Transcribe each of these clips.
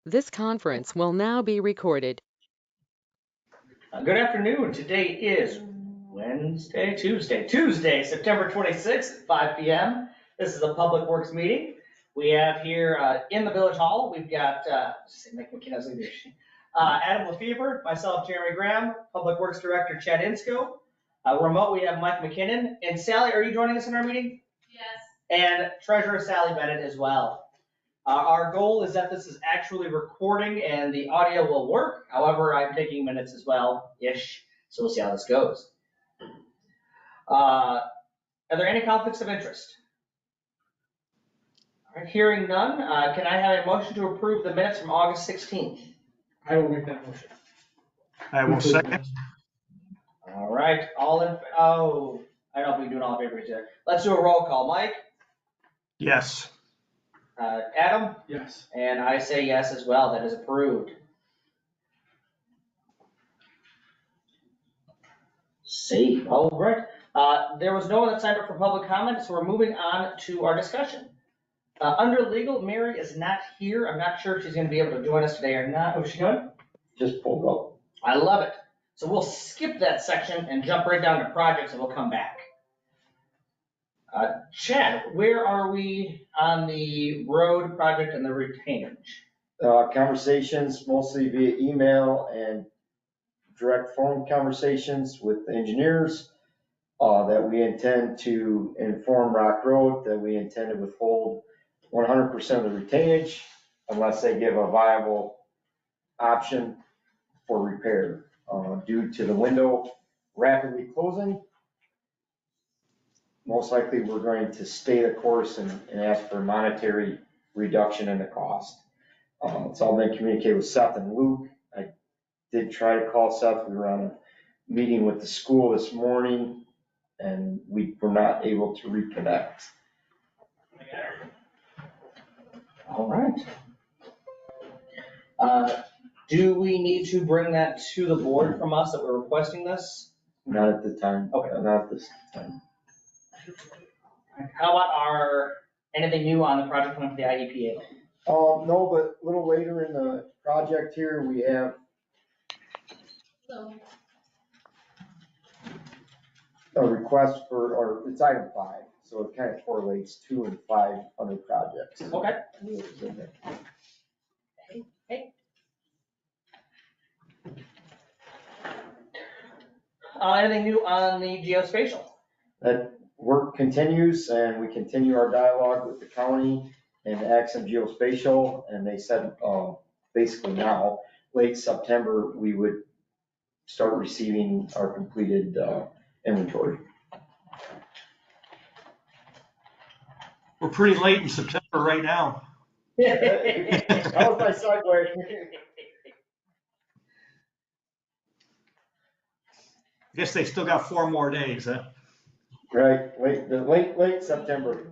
This conference will now be recorded. Good afternoon. Today is Tuesday, September 26th at 5 p.m. This is a Public Works meeting. We have here in the Village Hall, we've got Mike McKinnon's leadership. Adam Lefevre, myself, Jeremy Graham, Public Works Director Chad Insko. Remote, we have Mike McKinnon. And Sally, are you joining us in our meeting? Yes. And Treasurer Sally Bennett as well. Our goal is that this is actually recording and the audio will work. However, I'm taking minutes as well-ish, so we'll see how this goes. Are there any conflicts of interest? All right, hearing none, can I have a motion to approve the minutes from August 16th? I will make that motion. I will second. All right, I don't know if we can do it all in favor here. Let's do a roll call. Mike? Yes. Adam? Yes. And I say yes as well. That is approved. See, all right. There was no one that signed up for public comment, so we're moving on to our discussion. Under legal, Mary is not here. I'm not sure if she's going to be able to join us today or not. What's she doing? Just pulled up. I love it. So we'll skip that section and jump right down to projects and we'll come back. Chad, where are we on the road project and the retainage? Conversations mostly via email and direct phone conversations with the engineers, that we intend to inform Rock Road that we intend to withhold 100% of the retainage unless they give a viable option for repair. Due to the window rapidly closing, most likely we're going to stay the course and ask for monetary reduction in the cost. It's all been communicated with Seth and Luke. I did try to call Seth. We were on a meeting with the school this morning and we were not able to reconnect. All right. Do we need to bring that to the board from us that we're requesting this? Not at the time. Okay. Not at this time. How about anything new on the project plan for the IEPA? No, but a little later in the project here, we have a request for, or it's item 5, so it kind of correlates 2 and 5 under projects. Okay. Hey. Anything new on the geospatial? That work continues and we continue our dialogue with the county and Axon Geospatial, and they said, basically now, late September, we would start receiving our completed inventory. We're pretty late in September right now. That was my segue. I guess they still got 4 more days, huh? Right, late September.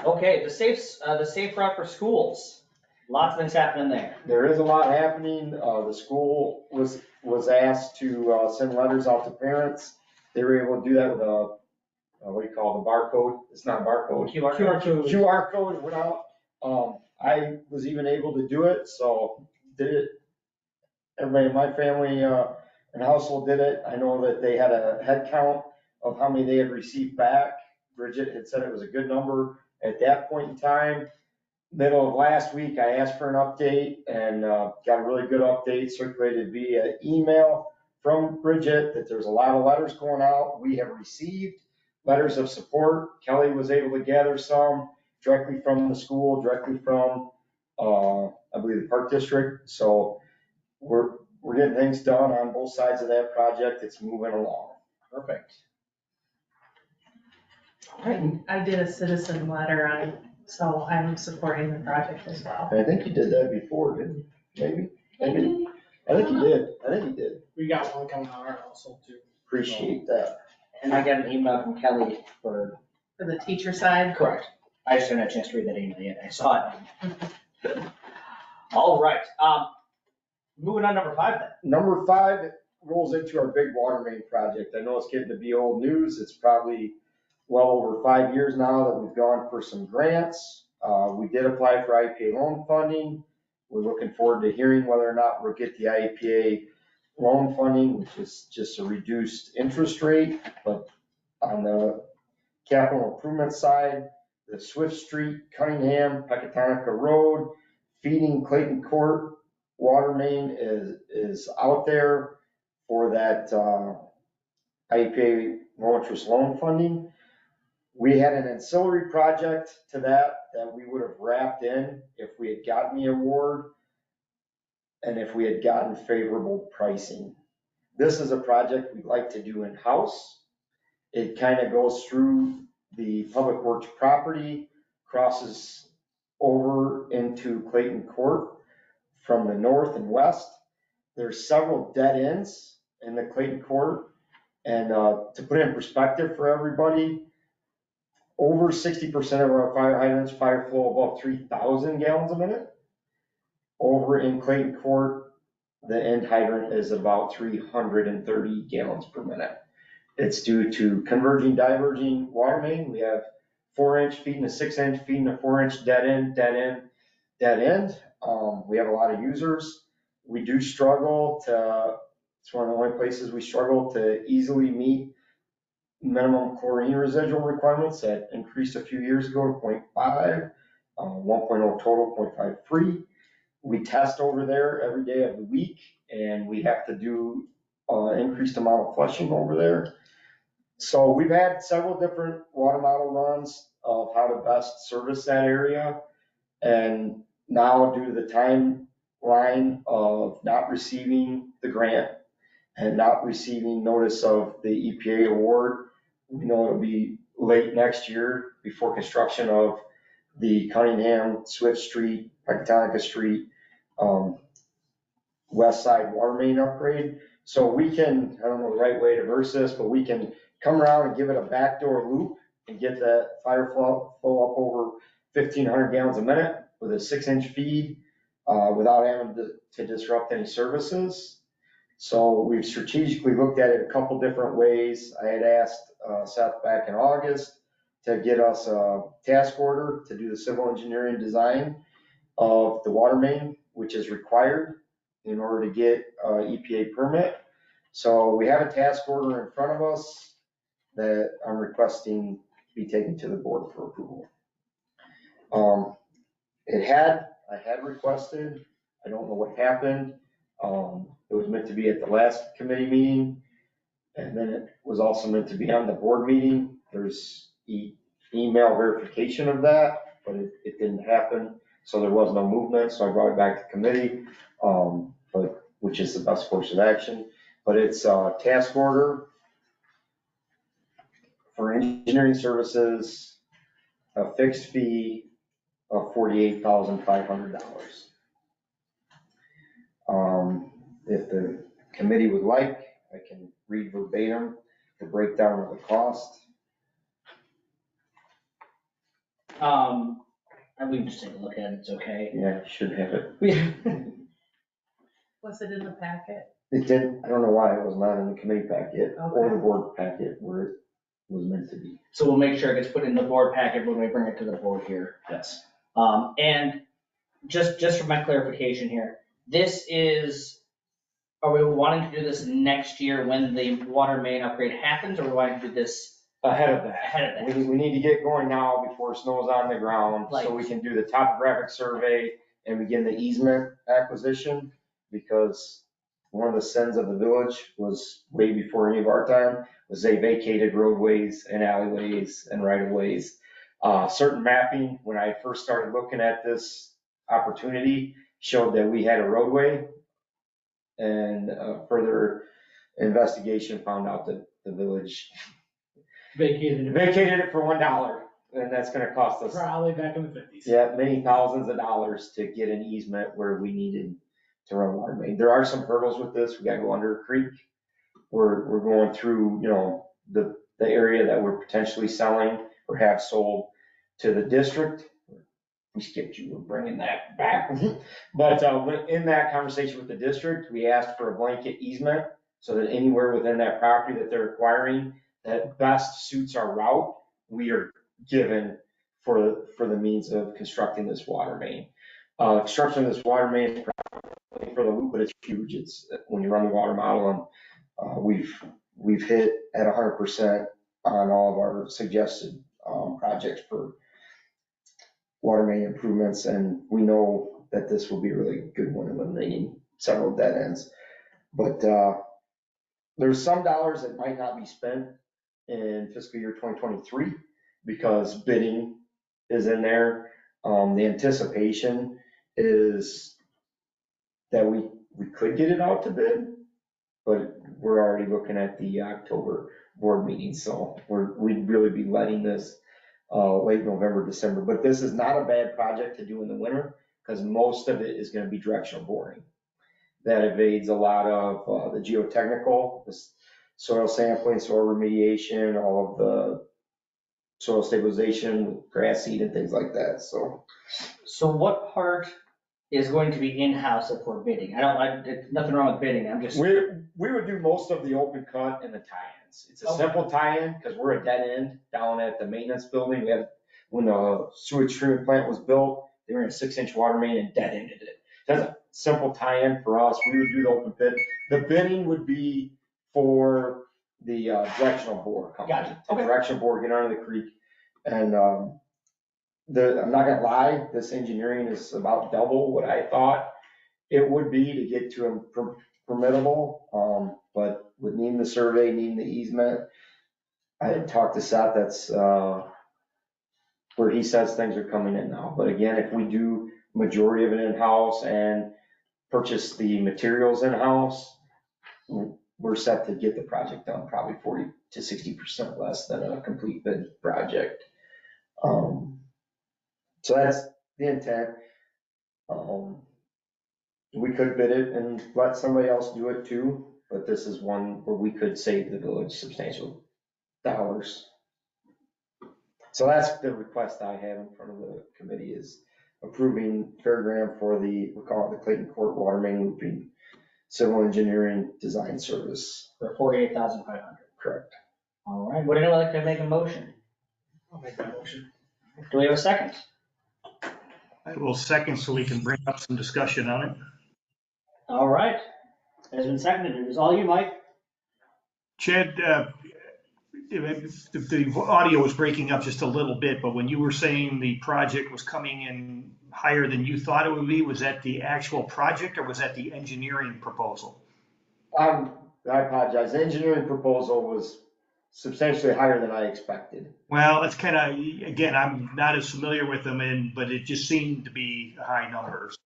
Okay, the safe route for schools. Lots of things happening there. There is a lot happening. The school was asked to send letters out to parents. They were able to do that with a, what do you call it, the barcode? It's not a barcode. QR code. QR code went out. I was even able to do it, so did it. Everybody in my family and household did it. I know that they had a head count of how many they had received back. Bridget had said it was a good number at that point in time. Middle of last week, I asked for an update and got a really good update circulated via email from Bridget that there's a lot of letters going out. We have received letters of support. Kelly was able to gather some directly from the school, directly from, I believe, the Park District. So we're getting things done on both sides of that project. It's moving along. Perfect. I did a citizen letter so I'm supporting the project as well. And I think you did that before, didn't you? Maybe. I think you did. We got one coming out our household too. Appreciate that. And I got an email from Kelly for. For the teacher side? Correct. I just haven't had a chance to read that email yet. I saw it. All right. Moving on number 5 then. Number 5 rolls into our big water main project. I know it's getting to be old news. It's probably well over 5 years now that we've gone for some grants. We did apply for IPA loan funding. We're looking forward to hearing whether or not we'll get the IPA loan funding, which is just a reduced interest rate. But on the capital improvement side, the Swift Street, Cunningham, Pecatonica Road, feeding Clayton Court water main is out there for that IPA low interest loan funding. We had an ancillary project to that we would have wrapped in if we had gotten the award and if we had gotten favorable pricing. This is a project we'd like to do in-house. It kind of goes through the Public Works property, crosses over into Clayton Court from the north and west. There's several dead ends in the Clayton Court. And to put it in perspective for everybody, over 60% of our fire hydrants fire flow above 3,000 gallons a minute. Over in Clayton Court, the end hydrant is about 330 gallons per minute. It's due to converging, diverging water main. We have 4-inch feeding a 6-inch feeding a 4-inch dead end. We have a lot of users. We do struggle to, it's one of the only places we struggle to easily meet minimum chlorine residual requirements that increased a few years ago to 0.5, 1.0 total, 0.53. We test over there every day of the week, and we have to do increased amount of flushing over there. So we've had several different water model runs of how to best service that area. And now due to the timeline of not receiving the grant and not receiving notice of the EPA award, we know it'll be late next year before construction of the Cunningham, Swift Street, Pecatonica Street, west side water main upgrade. So we can, I don't know the right way to verse this, but we can come around and give it a backdoor loop and get that fire flow up over 1,500 gallons a minute with a 6-inch feed without having to disrupt any services. So we've strategically looked at it a couple different ways. I had asked Seth back in August to get us a task order to do the civil engineering design of the water main, which is required in order to get EPA permit. So we have a task order in front of us that I'm requesting be taken to the board for approval. I had requested, I don't know what happened. It was meant to be at the last committee meeting, and then it was also meant to be on the board meeting. There's email verification of that, but it didn't happen, so there was no movement, so I brought it back to committee, which is the best course of action. But it's a task order for engineering services, a fixed fee of $48,500. If the committee would like, I can read verbatim the breakdown of the cost. We can just take a look at it, it's okay. Yeah, you should have it. Was it in the packet? It didn't, I don't know why it was not in the committee packet or Okay. the board packet where it was meant to be. So we'll make sure it gets put in the board packet when we bring it to the board here. Yes. And just for my clarification here, are we wanting to do this next year when the water main upgrade happens, or are we wanting to do this Ahead of that. ahead of that? We need to get going now before snow's on the ground, so we can do the topographic survey and begin the easement acquisition, because one of the sins of the village was way before any of our time, was they vacated roadways and alleyways and right of ways. Certain mapping, when I first started looking at this opportunity, showed that we had a roadway, and further investigation found out that the village Vacated it, vacated it for $1, and that's gonna cost us, probably back in the 50s. yeah, many thousands of dollars to get an easement where we needed to run water main. There are some hurdles with this. We gotta go under a creek. We're going through, the area that we're potentially selling or have sold to the district. We skipped you, we're bringing that back. But in that conversation with the district, we asked for a blanket easement so that anywhere within that property that they're acquiring that best suits our route, we are given for the means of constructing this water main. Construction of this water main is probably for the loop, but it's huge. It's when you run the water model, and we've hit at 100% on all of our suggested projects for water main improvements, and we know that this will be a really good one, eliminating several dead ends. But there's some dollars that might not be spent in fiscal year 2023 because bidding is in there. The anticipation is that we could get it out to bid, but we're already looking at the October board meeting, so we'd really be letting this late November, December. But this is not a bad project to do in the winter because most of it is going to be directional boring. That evades a lot of the geotechnical, the soil sampling, soil remediation, all of the soil stabilization, grass seed and things like that, so. So what part is going to be in-house if we're bidding? There's nothing wrong with bidding, I'm just. We would do most of the open cut and the tie-ins. It's a simple tie-in because we're a dead end down at the maintenance building. We had, when the sewage treatment plant was built, they were in a 6-inch water main and dead ended it. That's a simple tie-in for us. We would do the open pit. The bidding would be for the directional bore company. Gotcha. Okay. The directional bore, get under the creek. And I'm not gonna lie, this engineering is about double what I thought it would be to get to a permittable. But with needing the survey, needing the easement, I had talked to Seth, that's where he says things are coming in now. But again, if we do majority of it in-house and purchase the materials in-house, we're set to get the project done probably 40 to 60% less than a complete bid project. So that's the intent. We could bid it and let somebody else do it too, but this is one where we could save the village substantial dollars. So that's the request I have in front of the committee, is approving Fairgraham for we call it the Clayton Court Water Main Looping Civil Engineering Design Service. For $48,500. Correct. All right, would anyone like to make a motion? I'll make that motion. Do we have a second? I will second so we can bring up some discussion on it. All right, it has been seconded. It was all you, Mike. Chad, the audio was breaking up just a little bit, but when you were saying the project was coming in higher than you thought it would be, was that the actual project or was that the engineering proposal? I apologize. The engineering proposal was substantially higher than I expected. Well, that's kind of, again, I'm not as familiar with them, but it just seemed to be high numbers.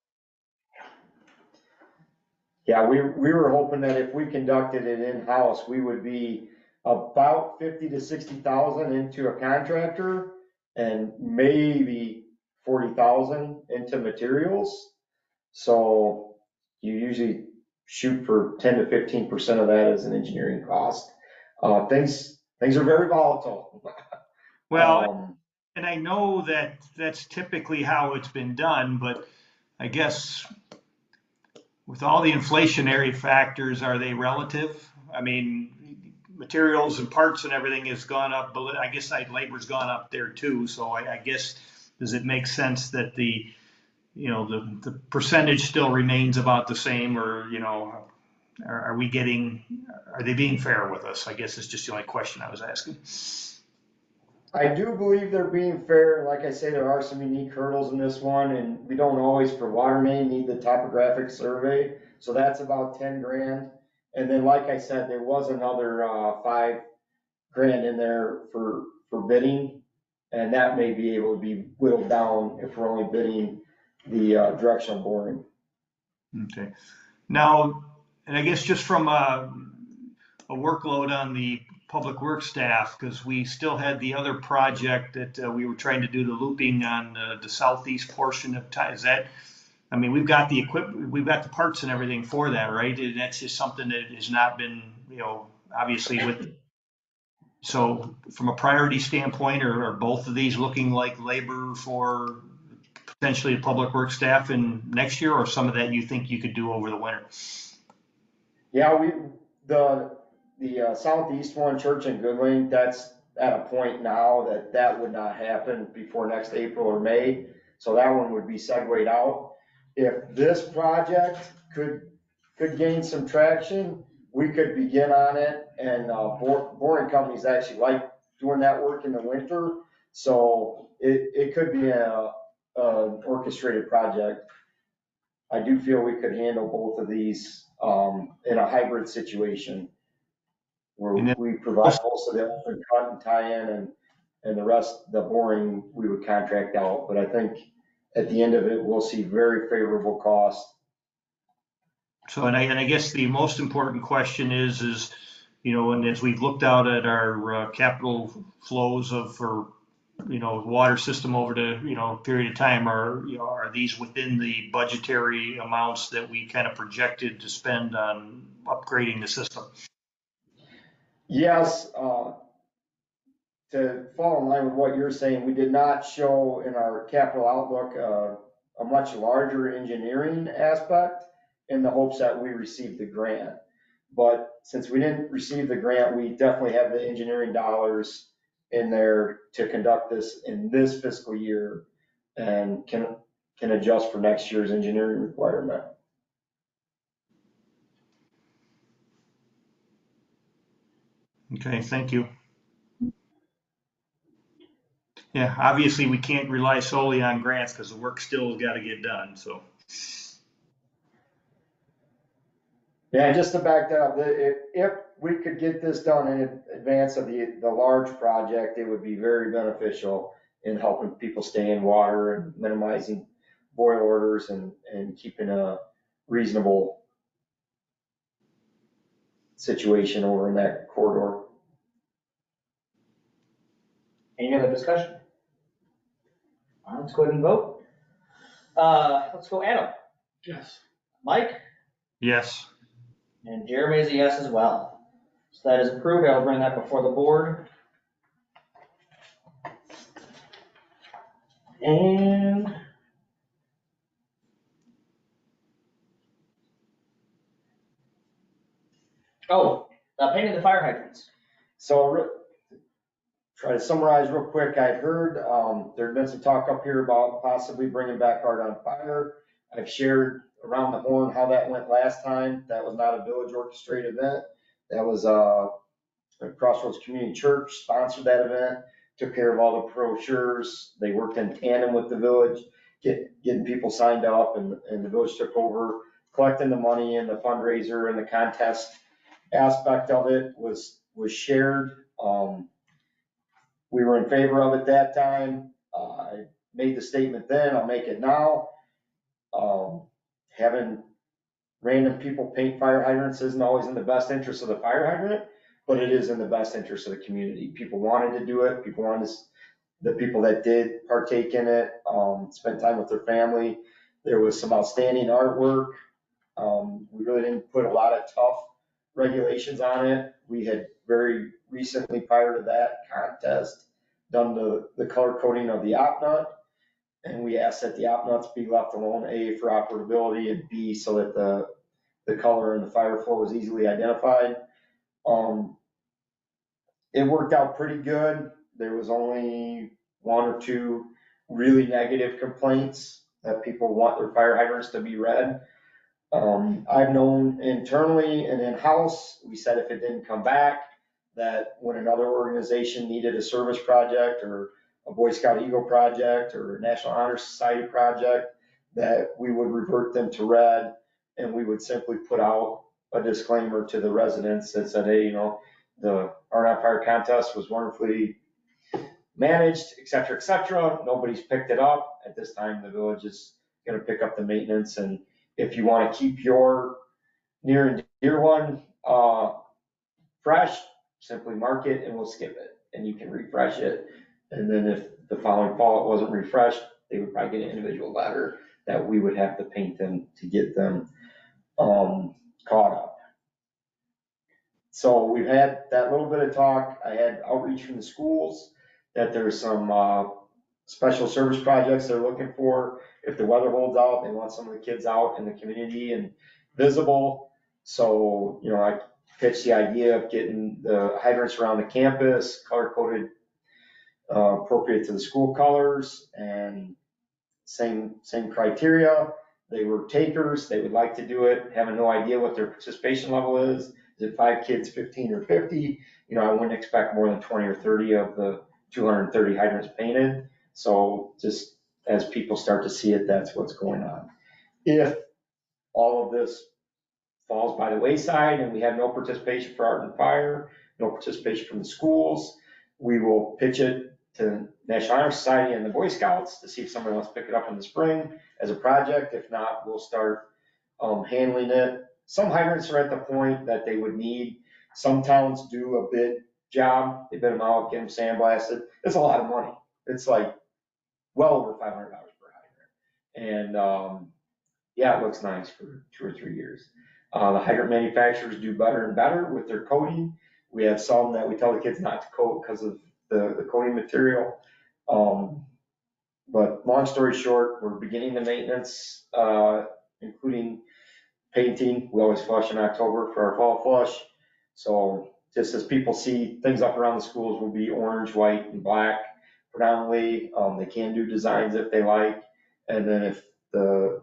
Yeah, we were hoping that if we conducted it in-house, we would be about 50 to 60,000 into a contractor and maybe 40,000 into materials. So you usually shoot for 10 to 15% of that as an engineering cost. Things are very volatile. Well, and I know that that's typically how it's been done, but I guess with all the inflationary factors, are they relative? I mean, materials and parts and everything has gone up, but I guess labor's gone up there too. So I guess, does it make sense that the percentage still remains about the same, or, are they being fair with us? I guess it's just the only question I was asking. I do believe they're being fair. Like I say, there are some unique hurdles in this one, and we don't always, for water main, need the topographic survey. So that's about 10 grand. And then, like I said, there was another 5 grand in there for bidding, and that may be able to be whittled down if we're only bidding the directional boring. Okay. Now, and I guess just from a workload on the public works staff, because we still had the other project that we were trying to do, the looping on the southeast portion of we've got the equipment, we've got the parts and everything for that, right? And that's just something that has not been, obviously so from a priority standpoint, are both of these looking like labor for potentially public works staff in next year, or some of that you think you could do over the winter? Yeah, the southeast one, Church and Goodling, at a point now that that would not happen before next April or May. So that one would be segued out. If this project could gain some traction, we could begin on it. And boring companies actually like doing that work in the winter. So it could be an orchestrated project. I do feel we could handle both of these in a hybrid situation where we provide most of the open cut and tie-in and the rest, the boring, we would contract out. But I think at the end of it, we'll see very favorable cost. So, and I guess the most important question is, and as we've looked out at our capital flows for water system over the, period of time, are these within the budgetary amounts that we kind of projected to spend on upgrading the system? Yes, to fall in line with what you're saying, we did not show in our capital outlook a much larger engineering aspect in the hopes that we received the grant. But since we didn't receive the grant, we definitely have the engineering dollars in there to conduct this in this fiscal year and can adjust for next year's engineering requirement. Okay, thank you. Yeah, obviously we can't rely solely on grants because the work still has got to get done, so. Yeah, just to back that up, if we could get this done in advance of the large project, it would be very beneficial in helping people stay in water and minimizing boil orders and keeping a reasonable situation over in that corridor. Any other discussion? All right, let's go ahead and vote. Let's go Adam, Yes. Mike, Yes. and Jeremy is a yes as well. So that is approved. I'll bring that before the board. And painting the fire hydrants. So try to summarize real quick. I heard there'd been some talk up here about possibly bringing back Art on Fire. I've shared around the horn how that went last time. That was not a village orchestrated event. That was Crossroads Community Church sponsored that event, took care of all the brochures. They worked in tandem with the village, getting people signed up, and the village took over collecting the money, and the fundraiser and the contest aspect of it was shared. We were in favor of it that time. I made the statement then, I'll make it now. Having random people paint fire hydrants isn't always in the best interest of the fire hydrant, but it is in the best interest of the community. People wanted to do it. The people that did partake in it, spent time with their family. There was some outstanding artwork. We really didn't put a lot of tough regulations on it. We had very recently, prior to that contest, done the color coding of the op nut. And we asked that the op nuts be left alone, A, for operability, and B, so that the color and the fire flow was easily identified. It worked out pretty good. There was only one or two really negative complaints that people want their fire hydrants to be red. I've known internally and in-house, we said if it didn't come back, that when another organization needed a service project or a Boy Scout Eagle project or a National Honor Society project, that we would revert them to red, and we would simply put out a disclaimer to the residents that said, hey, the Art on Fire contest was wonderfully managed, et cetera, nobody's picked it up. At this time, the village is gonna pick up the maintenance, and if you wanna keep your near and dear one fresh, simply mark it and we'll skip it, and you can refresh it. And then if the following fall it wasn't refreshed, they would probably get an individual letter that we would have to paint them to get them caught up. So we've had that little bit of talk. I had outreach from the schools that there's some special service projects they're looking for. If the weather holds out, they want some of the kids out in the community and visible. So, pitched the idea of getting the hydrants around the campus color coded, appropriate to the school colors, and same criteria. They were takers, they would like to do it, having no idea what their participation level is. Is it 5 kids, 15 or 50? You know, I wouldn't expect more than 20 or 30 of the 230 hydrants painted. So just as people start to see it, that's what's going on. If all of this falls by the wayside and we have no participation for Art and Fire, no participation from the schools, we will pitch it to National Honor Society and the Boy Scouts to see if somebody wants to pick it up in the spring as a project. If not, we'll start handling it. Some hydrants are at the point that they would need. Some towns do a bid job. They bid them out, get them sandblasted. It's a lot of money. It's like well over $500 per hydrant. And yeah, it looks nice for 2 or 3 years. The hydrant manufacturers do better and better with their coating. We have some that we tell the kids not to coat because of the coating material. But long story short, we're beginning the maintenance, including painting. We always flush in October for our fall flush. So just as people see things up around the schools will be orange, white, and black predominantly. They can do designs if they like. And then if the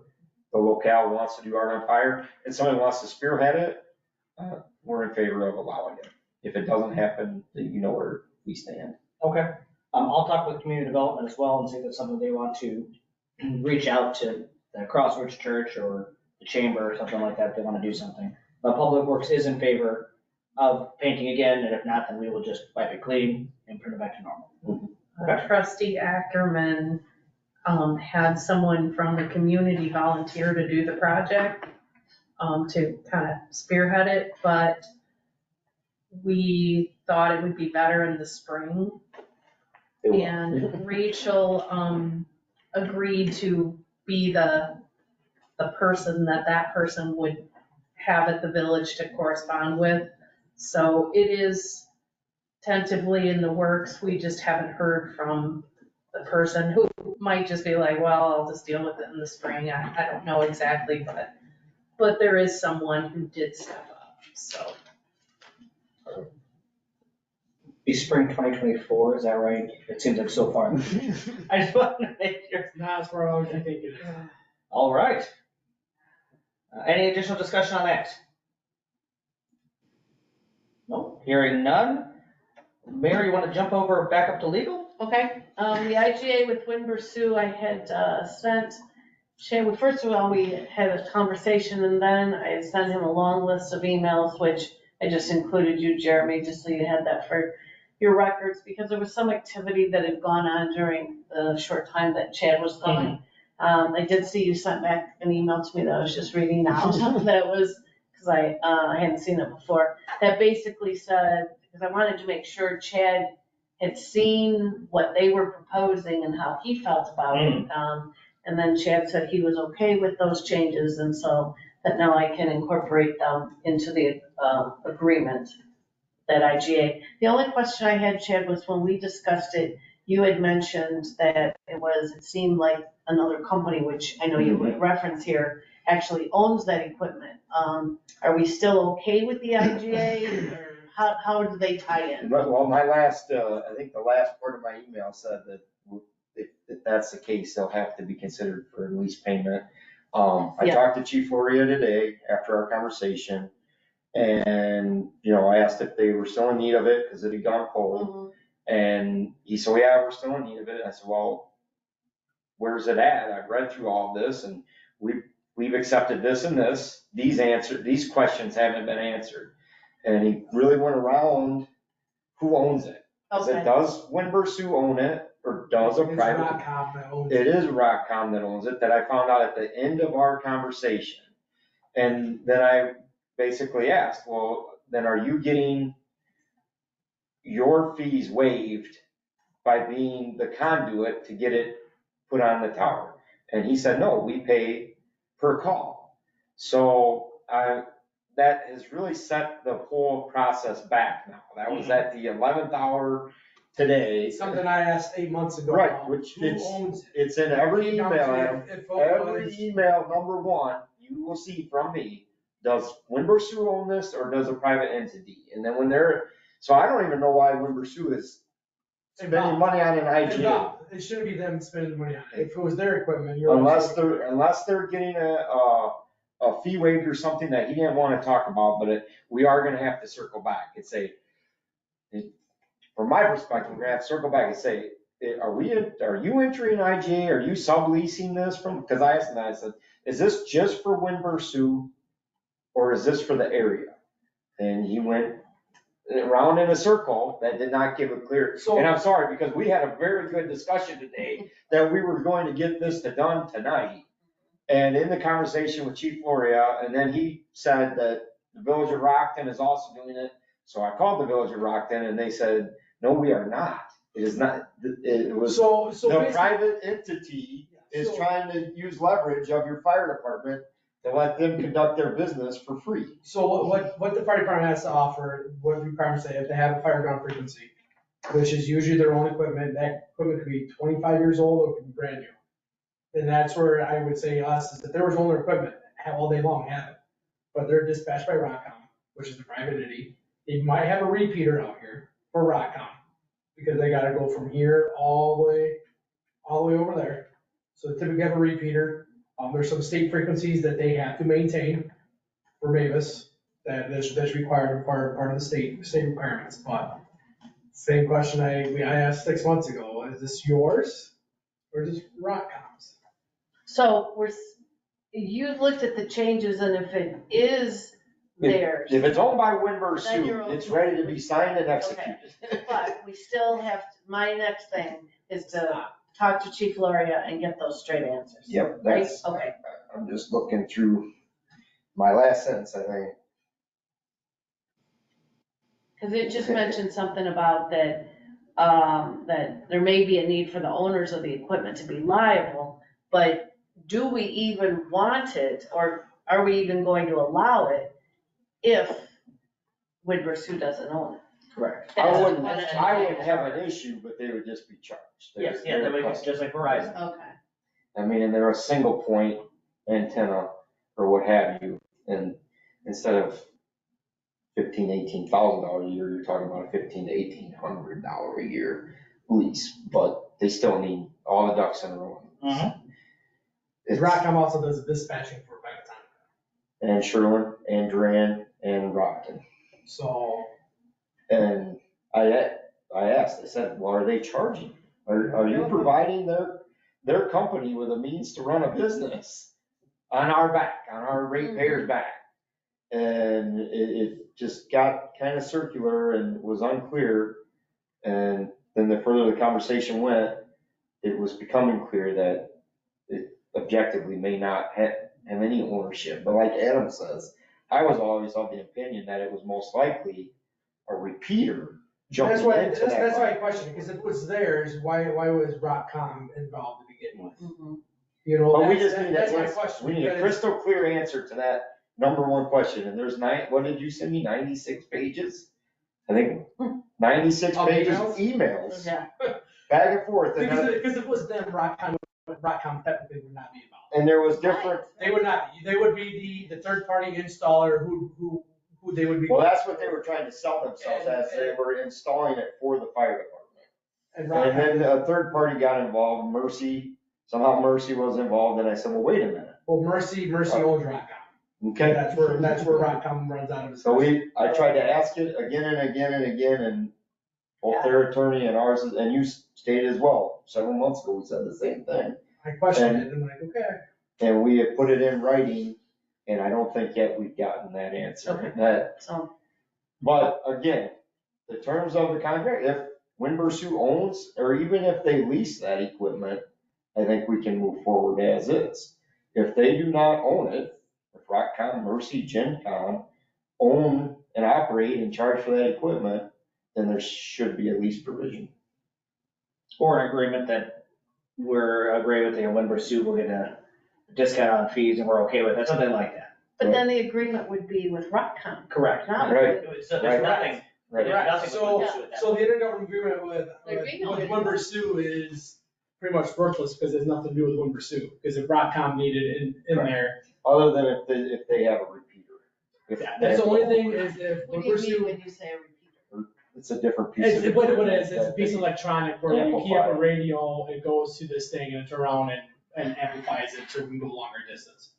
locale wants to do Art on Fire and somebody wants to spearhead it, we're in favor of allowing it. If it doesn't happen, then you know where we stand. Okay. I'll talk with community development as well and see if it's something they want to reach out to the Crossroads Church or the chamber or something like that, if they want to do something. But Public Works is in favor of painting again, and if not, then we will just wipe it clean and put it back to normal. Okay. Trustee Ackerman had someone from the community volunteer to do the project, to kind of spearhead it, but we thought it would be better in the spring. And Rachel agreed to be the person that person would have at the village to correspond with. So it is tentatively in the works. We just haven't heard from the person, who might just be like, well, I'll just deal with it in the spring. I don't know exactly, but there is someone who did step up, so. Be spring 2024, is that right? It seems like so far. I just wanted to make sure. Not as far as I think it is. All right. Any additional discussion on that? No, hearing none. Mary, you want to jump over back up to legal? Okay, the IGA with Winber Sioux, I had sent Shay, well, first of all, we had a conversation and then I sent him a long list of emails, which I just included you, Jeremy, just so you had that for your records, because there was some activity that had gone on during the short time that Chad was gone. I did see you sent back an email to me that I was just reading now, that was, because I hadn't seen it before, that basically said, because I wanted to make sure Chad had seen what they were proposing and how he felt about it. And then Chad said he was okay with those changes, and so that now I can incorporate them into the agreement, that IGA. The only question I had, Chad, was when we discussed it, you had mentioned that it seemed like another company, which I know you would reference here, actually owns that equipment. Are we still okay with the IGA, or how do they tie in? Well, my last, I think the last part of my email said that if that's the case, they'll have to be considered for a lease payment. I talked to Chief Loria today after our conversation, and, I asked if they were still in need of it, because it had gone cold. And he said, yeah, we're still in need of it. I said, well, where's it at? I've read through all of this, and we've accepted this and this. These questions haven't been answered. And he really went around who owns it. Okay. Does Winber Sioux own it, or does a private? It's Rockcom that owns it. It is Rockcom that owns it, that I found out at the end of our conversation. And then I basically asked, well, then are you getting your fees waived by being the conduit to get it put on the tower? And he said, no, we pay per call. So that has really set the whole process back now. That was at the 11th hour today. Something I asked 8 months ago. Right, which who owns it? it's in every email, Adam. If it Every was- email, number one, you will see from me, does Winbursue own this or does a private entity? And then when so I don't even know why Winbursue is spending money on an IGA. It shouldn't be them spending the money on it. If it was their equipment, you're. Unless they're getting a fee waived or something that he didn't want to talk about, but we are gonna have to circle back and say, from my perspective, we're gonna have to circle back and say, are you entering IGA? Are you subleasing this from, because I asked him that, I said, is this just for Winbursue or is this for the area? And he went around in a circle that did not give a clear, and I'm sorry, because we had a very good discussion today that we were going to get this done tonight. And in the conversation with Chief Floria, and then he said that the Village of Rockton is also doing it. So I called the Village of Rockton and they said, no, we are not. It is not, it was, So the basically- private entity is trying to use leverage of your fire department to let them conduct their business for free. So what the fire department has to offer, what the requirements say, if they have a fire ground frequency, which is usually their own equipment, that equipment could be 25 years old or it could be brand new. And that's where I would say us, is that there was older equipment, have all day long, have it. But they're dispatched by Rockcom, which is a private entity. They might have a repeater out here for Rockcom, because they gotta go from here all the way over there. So they typically have a repeater. There's some state frequencies that they have to maintain for Mavis, that's required, part of the state requirements, but same question I asked 6 months ago, is this yours or is this Rockcom's? So you've looked at the changes and if it is theirs, If it's owned by Then you're Winbursue, it's okay. ready to be signed and executed. but we still have, my next thing is to talk to Chief Loria and get those straight answers. Yep, Right? that's, Okay. I'm just looking through my last sentence, I think. Because it just mentioned something about that, that there may be a need for the owners of the equipment to be liable, but do we even want it, or are we even going to allow it if Winbursue doesn't own it? Correct. I That's the wouldn't question. have an issue, but they would just be charged. Yes, yeah, that makes it just like Verizon. Okay. I mean, and they're a single point antenna or what have you, and instead of $18,000 a year, you're talking about a $1,500 to $1,800 a year lease, but they still need all the ducks in a row. Mhm. It's- Rockcom also does dispatching for by the time. And Sherwin, and Duran, and Rockton. So, And I asked, I said, well, are they charging? Are you providing their company with a means to run a business on our back, on our ratepayers' back? And it just got kind of circular and was unclear. And then the further the conversation went, it was becoming clear that it objectively may not have any ownership. But like Adam says, I was always of the opinion that it was most likely a repeater jumping that's why, into that. that's why I questioned, because if it was theirs, why was Rockcom involved to begin with? Mhm. You know, But we just need that's my that, question. we need a because- crystal clear answer to that number one question. And there's what did you send me, 96 pages? I think 96 Of pages emails? of emails, Yeah. back and forth. And Because then- if it was them, Rockcom technically would not be involved. and there was different, They would not, they would be the third-party installer who they would be. well, that's what they were trying to sell themselves as. They were installing it for the fire department. And And Rockcom, then a third party got involved, Mercy, somehow Mercy was involved, and I said, well, wait a minute, well, Mercy owns Rockcom. okay? That's where Rockcom runs out of his. So I tried to ask it again and again and again, and both their attorney and ours, and you stated as well, several months ago, we said the same thing. I questioned it, and I'm like, okay. And we have put it in writing, and I don't think yet we've gotten that answer. Okay. So, But again, the terms of the contract, if Winbursue owns, or even if they lease that equipment, I think we can move forward as is. If they do not own it, if Rockcom, Mercy, GenCom own and operate and charge for that equipment, then there should be a lease provision. Or an agreement that we're agreeing with the Winbursue, we'll get a discount on fees and we're okay with it, something like that. but then the agreement would be with Rockcom, Correct. not Right. with, So there's Right. nothing, Right. there's nothing with So- Winbursue at that. So the intergovernmental agreement with Winbursue is pretty much worthless because it has nothing to do with Winbursue, because if Rockcom needed it in there, Other than if they have a repeater. That's the only thing is if What do you mean Winbursue, when you say a repeater? It's a different piece of. what it equipment is, it's a that piece they- of electronic where when you key up Amplify. a radio, it goes to this thing and it's around and amplifies it so we can go longer distance.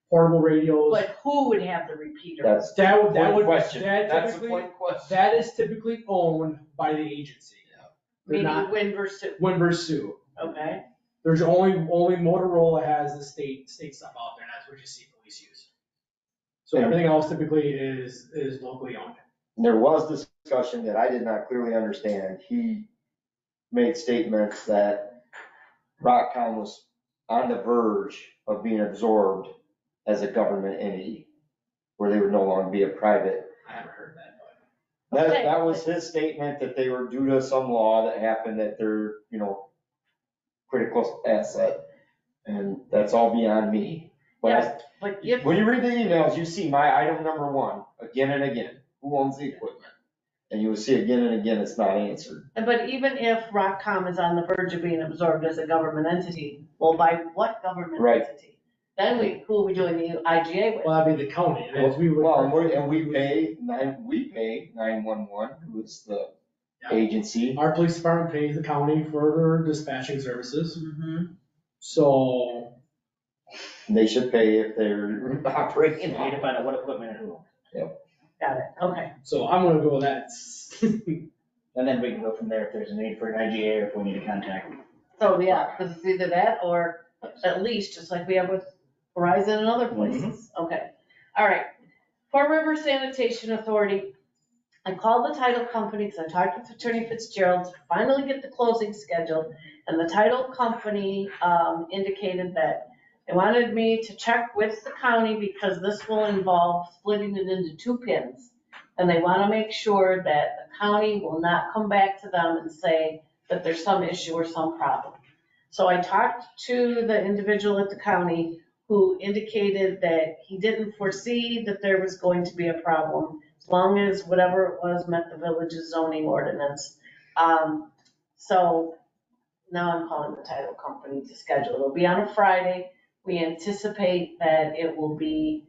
Portable radios, But who would have the repeater? That's that would, one question. that That's a typically, point question. that is typically owned by the agency. They're Meaning not Winbursue, Winbursue. okay? There's only Motorola has the state stuff out there, and that's what you see police use. So everything else typically is locally owned. There was discussion that I did not clearly understand. He made statements that Rocktown was on the verge of being absorbed as a government entity, where they would no longer be a private. I haven't heard that, Okay. That was his statement, that they were due to some law that happened, that they're, critical asset. And that's all beyond me. But Yes, but if, when you read the emails, you see my item number 1, again and again, who owns the equipment? And you will see again and again, it's not answered. but even if Rockcom is on the verge of being absorbed as a government entity, well, by what government Right. entity? Then who are we doing the IGA with? well, that'd be the county, and as we would. Well, and we pay 911, who is the Yeah. agency. Our police department pays the county for their dispatching services, Mhm. so. They should pay if they're operating. Need to find out what equipment and who. Got it, okay. So I'm gonna go with that. And then we can go from there if there's a need for an IGA or if we need to contact. So, yeah, because it's either that or at least, just like we have with Verizon and other places. Okay, all right. Fort River Sanitation Authority, I called the title company because I talked with Attorney Fitzgerald to finally get the closing scheduled. And the title company indicated that they wanted me to check with the county because this will involve splitting it into 2 pins. And they want to make sure that the county will not come back to them and say that there's some issue or some problem. So I talked to the individual at the county who indicated that he didn't foresee that there was going to be a problem as long as whatever it was met the village's zoning ordinance. So now I'm calling the title company to schedule. It'll be on a Friday. We anticipate that it will be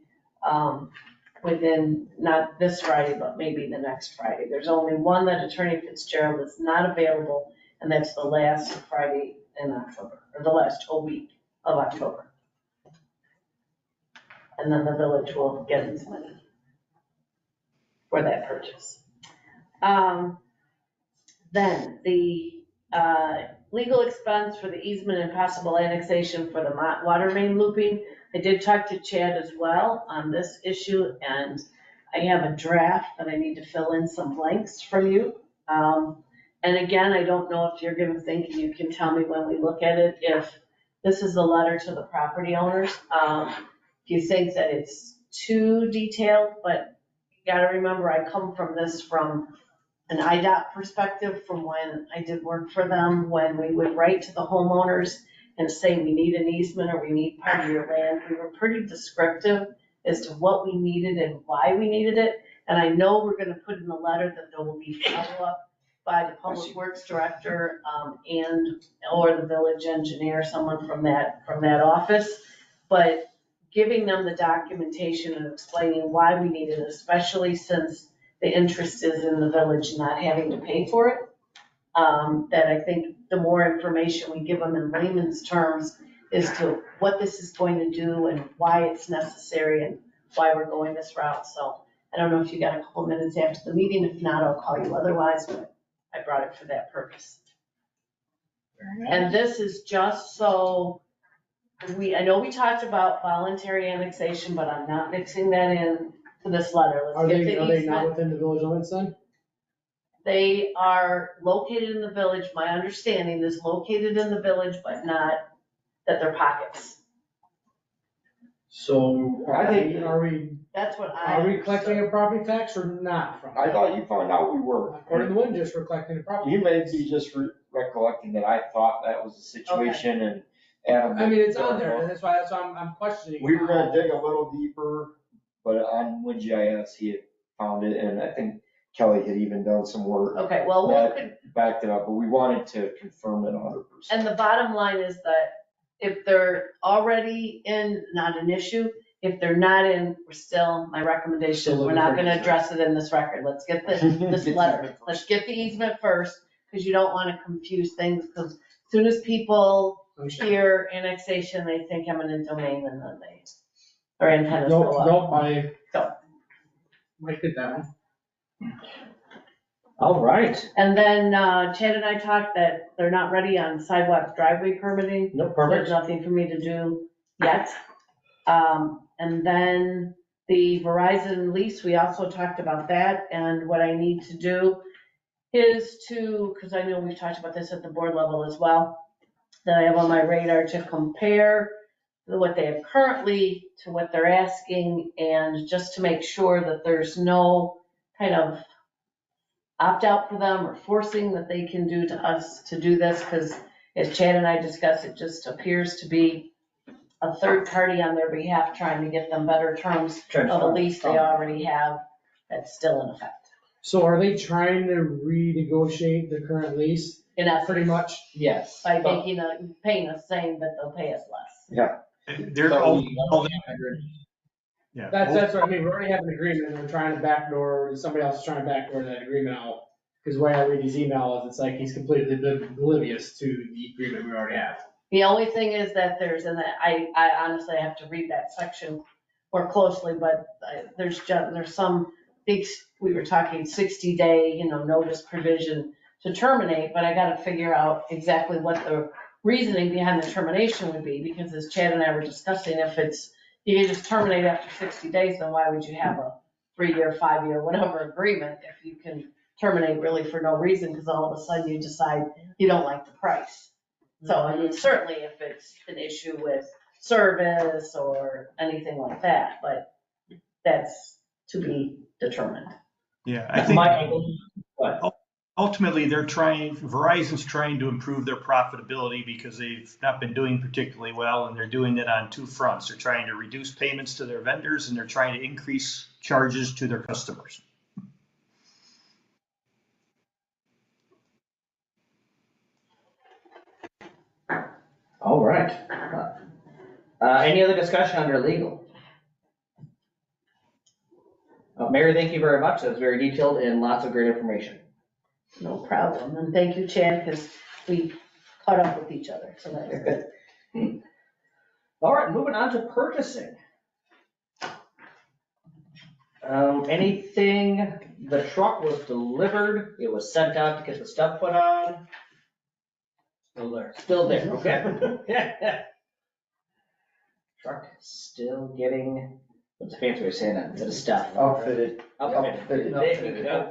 within, not this Friday, but maybe the next Friday. There's only one that Attorney Fitzgerald is not available, and that's the last Friday in October, or the last whole week of October. And then the village will get its money for that purchase. Then the legal expense for the easement and possible annexation for the water main looping. I did talk to Chad as well on this issue, and I have a draft that I need to fill in some blanks from you. And again, I don't know if you're gonna think, and you can tell me when we look at it, if this is a letter to the property owners. If you think that it's too detailed, but you gotta remember, I come from this from an IDOT perspective from when I did work for them, when we would write to the homeowners and say, we need an easement or we need part of your land. We were pretty descriptive as to what we needed and why we needed it. And I know we're gonna put in the letter that there will be follow-up by the public works director, or the village engineer, someone from that office. But giving them the documentation and explaining why we need it, especially since the interest is in the village not having to pay for it. That I think the more information we give them in layman's terms as to what this is going to do and why it's necessary and why we're going this route. So I don't know if you got a couple minutes after the meeting. If not, I'll call you otherwise, but I brought it for that purpose. And this is just so I know we talked about voluntary annexation, but I'm not mixing that in to this letter. Are Let's get they the not easement. within the village limits then? They are located in the village. My understanding is located in the village, but not that they're pockets. So I think- are we That's what I. Are we collecting a property tax or not from? I thought you found out we were. According to Lynn, just we're collecting a property. You may be just recollecting that I thought that was the situation and Adam. I mean, it's on there, and that's why I'm questioning. We were gonna dig a little deeper, but on WinGIS, he had found it, and I think Kelly had even done some work, Okay, well, backed it up, but we wanted to confirm it 100%. and the bottom line is that if they're already in, not an issue, if they're not in, we're still, my recommendation is Still we're looking not for gonna easement. address it in this record. Let's get this letter. Let's get the easement first, because you don't wanna confuse things, because as soon as people hear annexation, they think eminent domain, and then they, or antennas go Nope, up. nope, I get that one. All right. And then Chad and I talked that they're not ready on sidewalk driveway permitting. No, There's perfect. nothing for me to do yet. And then the Verizon lease, we also talked about that, and what I need to do is to, because I know we've talked about this at the board level as well, that I have on my radar to compare what they have currently to what they're asking, and just to make sure that there's no kind of opt-out for them or forcing that they can do to us to do this, because as Chad and I discussed, it just appears to be a third party on their behalf trying to get them better terms of a lease they already have that's still in effect. So are they trying to renegotiate the current lease, In essence, pretty much? Yes. by paying us same, but they'll pay us less. They're all, yeah. That's what I mean, we already have an agreement, and they're trying to backdoor, somebody else is trying to backdoor that agreement out. Because the way I read his emails, it's like he's completely oblivious to the agreement we already have. The only thing is that there's, and I honestly have to read that section more closely, but there's some big, we were talking 60-day, notice provision to terminate, but I gotta figure out exactly what the reasoning behind the termination would be, because as Chad and I were discussing, if you can just terminate after 60 days, then why would you have a 3-year, 5-year, whatever agreement if you can terminate really for no reason, because all of a sudden you decide you don't like the price. So, I mean, certainly if it's an issue with service or anything like that, but that's to be determined. Yeah, I think What? ultimately Verizon's trying to improve their profitability because they've not been doing particularly well, and they're doing it on two fronts. They're trying to reduce payments to their vendors, and they're trying to increase charges to their customers. All right. Any other discussion under legal? Mary, thank you very much. That was very detailed and lots of great information. No problem. And thank you, Chad, because we caught up with each other, so that's good. All right, moving on to purchasing. Anything, the truck was delivered, it was sent out to get the stuff put on. Still there, okay. Truck still getting, what's the fancy way of saying that, the stuff? Outfitted. Outfitted, there you go.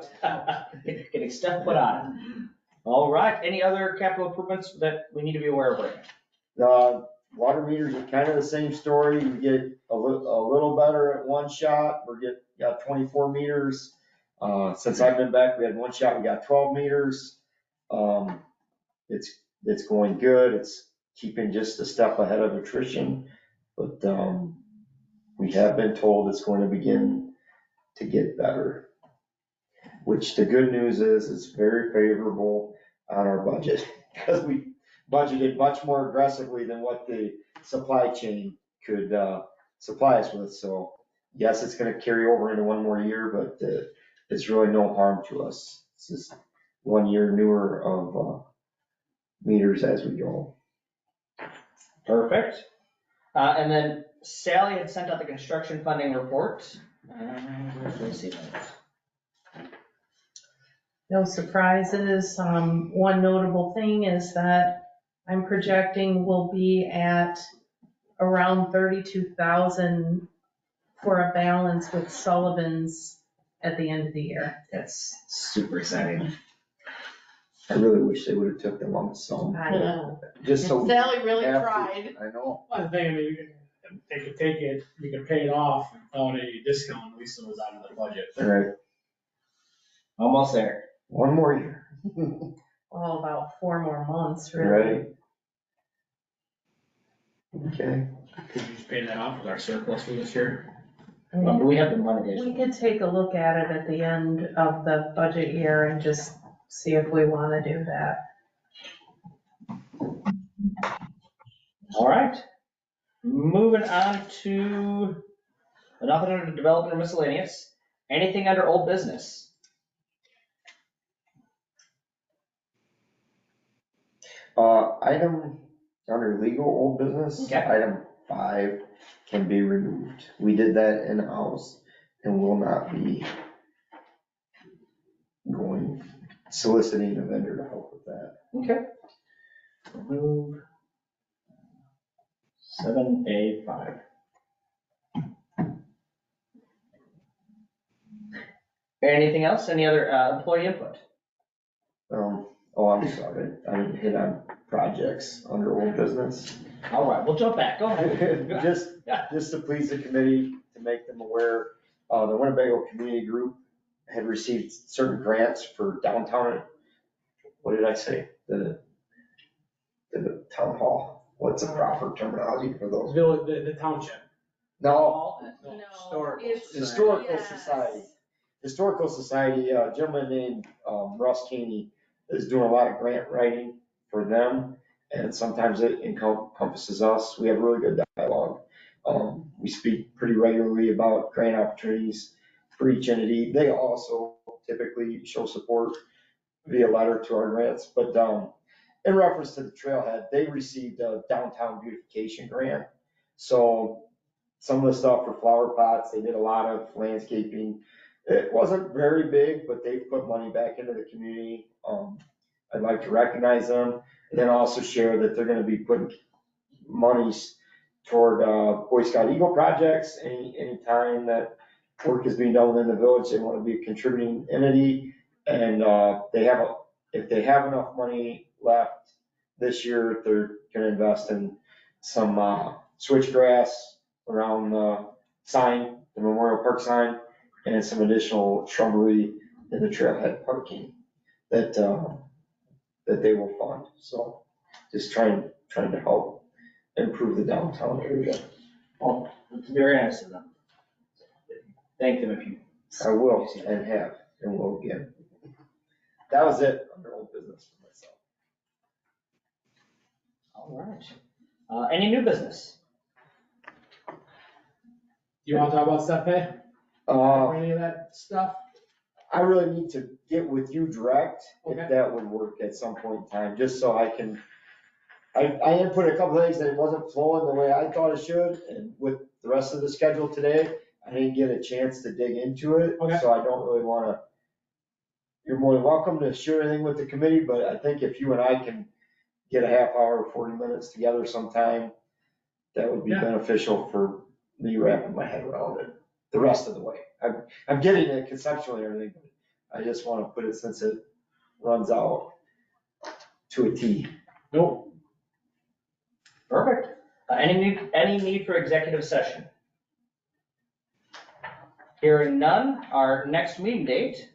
Getting stuff put on. All right, any other capital improvements that we need to be aware of right now? Water meters are kind of the same story. We get a little better at one shot. Got 24 meters. Since I've been back, we had one shot, we got 12 meters. It's going good. It's keeping just a step ahead of attrition. But we have been told it's going to begin to get better. Which the good news is, it's very favorable on our budget. Because we budgeted much more aggressively than what the supply chain could supply us with. So yes, it's gonna carry over into one more year, but it's really no harm to us. It's just 1 year newer of meters as we go. Perfect. And then Sally had sent out the construction funding report. Let me see that. No surprises. One notable thing is that I'm projecting we'll be at around 32,000 for a balance with Sullivan's at the end of the year. That's super exciting. I really wish they would have took the lump sum. I know. Just so. Sally really after- tried. I know. Well, the thing, I mean, they could take it, we could pay it off without any discount, at least it was out of the budget. All right, Almost there. 1 more year. Well, about 4 more months, really. Right. Okay. Could you just pay that off with our surplus for this year? Well, do we have the money? We could take a look at it at the end of the budget year and just see if we want to do that. All right. Moving on to Nothing under development or miscellaneous. Anything under old business? Item under legal old business, Okay. item 5 can be removed. We did that in-house and will not be soliciting a vendor to help with that. Okay. Remove 7A5. Anything else? Any other employee input? I'm sorry, I didn't hit on projects under old business. All right, we'll jump back. Go ahead. Just to please the committee, to make them aware, the Winnebago Community Group had received certain grants for downtown, what did I say? The town hall, what's the proper terminology for those? The township. No, No, it's. Historical yes. Society. Historical Society, a gentleman named Russ Caney is doing a lot of grant writing for them, and sometimes it encompasses us. We have really good dialogue. We speak pretty regularly about grant opportunities for each entity. They also typically show support via letter to our grants, but in reference to the trailhead, they received a downtown beautification grant. So some of the stuff for flower pots, they did a lot of landscaping. It wasn't very big, but they put money back into the community. I'd like to recognize them and then also share that they're gonna be putting monies toward Boy Scout Eagle projects. Any time that work is being done within the village, they want to be a contributing entity. And if they have enough money left this year, they're gonna invest in some switchgrass around the sign, the Memorial Park sign, and some additional shrubbery in the trailhead parking that they will fund. So just trying to help improve the downtown area. Oh, it's very nice of them. Thank them if you. I will and have and will again. That was it under old business for myself. All right. Any new business? You wanna talk about step pay? Or any of that stuff? I really need to get with you direct, if Okay. that would work at some point in time, just so I can. I input a couple of things that it wasn't flowing the way I thought it should, and with the rest of the schedule today, I didn't get a chance to dig into it. Okay. So I don't really wanna. You're more than welcome to share anything with the committee, but I think if you and I can get a half hour, 40 minutes together sometime, that would be Yeah. beneficial for me wrapping my head around it the rest of the way. I'm getting it conceptually and everything, but I just wanna put it since it runs out to a T. Nope. Perfect. Any need for executive session? Hearing none, our next meeting date.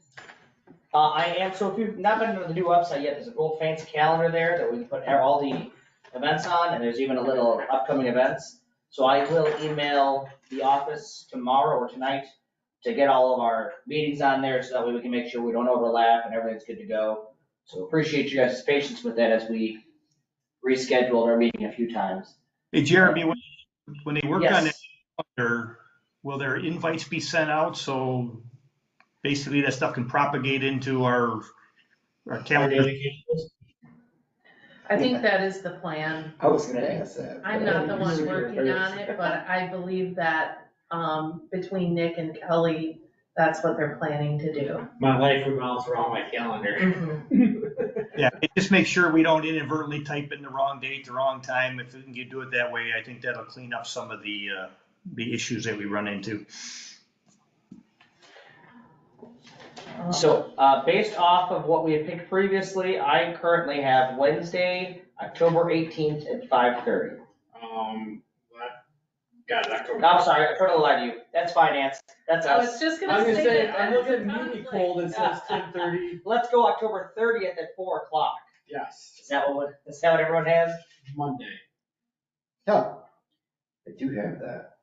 So if you've not been to the new website yet, there's a little fancy calendar there that we can put all the events on, and there's even a little upcoming events. So I will email the office tomorrow or tonight to get all of our meetings on there, so that way we can make sure we don't overlap and everything's good to go. So appreciate you guys' patience with that as we rescheduled our meeting a few times. Hey, Jeremy, when they work on Yes. it, will their invites be sent out? So basically that stuff can propagate into our calendar. I think that is the plan. I was gonna ask that. I'm not the one working on it, but I believe that, between Nick and Kelly, that's what they're planning to do. My life revolves around my calendar. Yeah, just make sure we don't inadvertently type in the wrong date, the wrong time. If we can do it that way, I think that'll clean up some of the issues that we run into. So, based off of what we had picked previously, I currently have Wednesday, October 18th at 5:30. Got it, October. I'm sorry, I totally lied to you. That's finance. That's I us. was just I gonna was gonna say say, that. I'm that's looking a really conflict. cold, it says 10:30. Let's go October 30th at 4 o'clock. Yes, Is that what everyone has? Monday. Yeah, I do have that.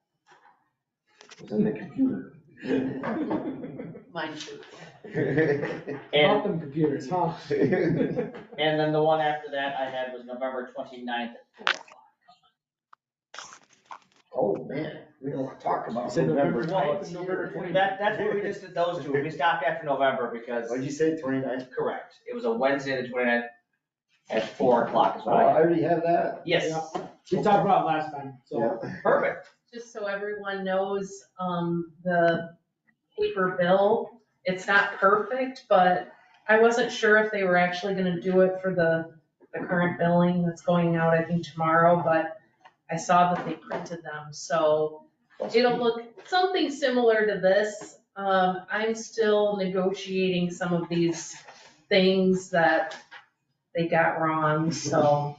It was in the computer. Mine too. Off them computers, huh? And then the one after that I had was November 29th at 4 o'clock. Oh, man, We don't talk about Said November. November twelfth. 12th, November 29th. That's what we just did those two. We stopped after November because, What'd you say, 29th? correct, it was a Wednesday, the 29th at 4 o'clock is Oh, what I I, already have that. yes, We talked about it last time, so. Yeah. perfect. Just so everyone knows, the paper bill, it's not perfect, but I wasn't sure if they were actually gonna do it for the current billing that's going out, I think tomorrow, but I saw that they printed them, so it'll look something similar to this. I'm still negotiating some of these things that they got wrong, so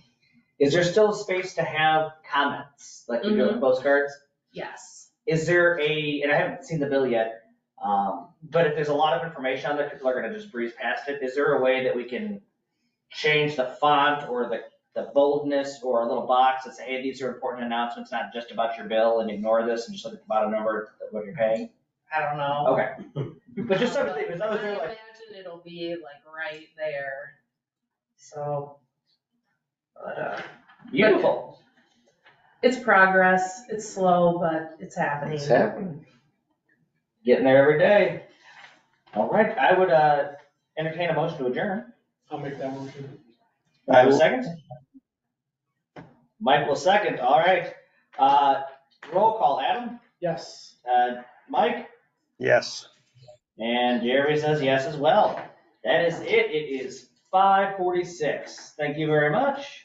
Is there still space to have comments, like you do with postcards? yes. Is there and I haven't seen the bill yet, but if there's a lot of information on there, people are gonna just breeze past it. Is there a way that we can change the font or the boldness or a little box that say, hey, these are important announcements, not just about your bill, and ignore this and just look at the bottom number of what you're paying? I don't know. Okay. But just something, because I was I there like, imagine it'll be like right there, so. But, beautiful. it's progress, it's slow, but it's happening. It's happening. Getting there every day. All right, I would entertain a motion to adjourn. I'll make that motion. I have a second. Mike will second, all right. Roll call, Adam, Yes. Mike, Yes. and Jerry says yes as well. That is it. It is 5:46. Thank you very much.